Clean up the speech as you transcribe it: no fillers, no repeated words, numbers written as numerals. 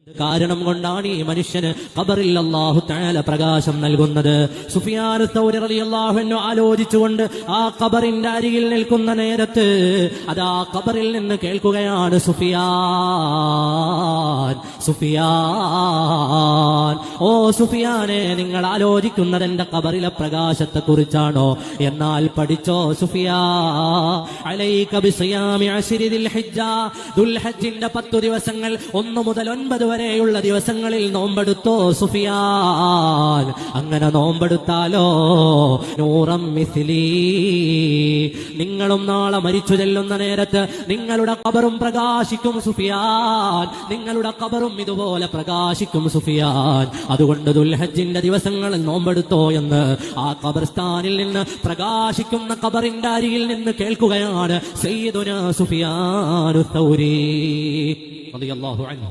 കാരണം കൊണ്ടാണ് ഈ മനുഷ്യന് ഖബറിൽ അല്ലാഹു തആല പ്രകാശം നൽകുന്നത്. സുഫിയാൻ തൗരി റളിയല്ലാഹു അൻഹു ആലോചിച്ചുകൊണ്ട് ആ ഖബറിന്റെ അരികിൽ നിൽക്കുന്ന നേരത്ത് അതാ ഖബറിൽ നിന്ന് കേൾക്കുകയാണ്, സുഫിയാൻ, സുഫിയാൻ, ഓ സുഫിയാനെ, നിങ്ങൾ ആലോചിക്കുന്നത് എന്റെ ഖബറിലെ പ്രകാശത്തെ കുറിച്ചാണോ? എന്നാൽ പഠിച്ചോ സുഫിയാൻ, അലൈക ബിസിയാമി അശ്രി ദിൽഹിജ്ജ, ദുൽഹജ്ജിന്റെ 10 ദിവസങ്ങൾ 1 മുതൽ 9 വരെയുള്ള ദിവസങ്ങളിൽ നോമ്പെടുത്തോ സുഫിയാൻ. അങ്ങനെ നോമ്പെടുത്താലോ നൂറം മിസ്ലി, നിങ്ങളും നാളെ മരിച്ചു ചെല്ലുന്ന നേരത്ത് നിങ്ങളുടെ ഖബറും പ്രകാശിക്കും സുഫിയാൻ, നിങ്ങളുടെ ഖബറും ഇതുപോലെ പ്രകാശിക്കും സുഫിയാൻ. അതുകൊണ്ട് ദുൽഹജ്ജിന്റെ ദിവസങ്ങളിൽ നോമ്പെടുത്തോ എന്ന് ആ ഖബർസ്ഥാനിൽ നിന്ന്, പ്രകാശിക്കുന്ന ഖബറിന്റെ അരികിൽ നിന്ന് കേൾക്കുകയാണ് സയ്യിദുനാ സുഫിയാൻ തൗരി റളിയല്ലാഹു അൻഹു.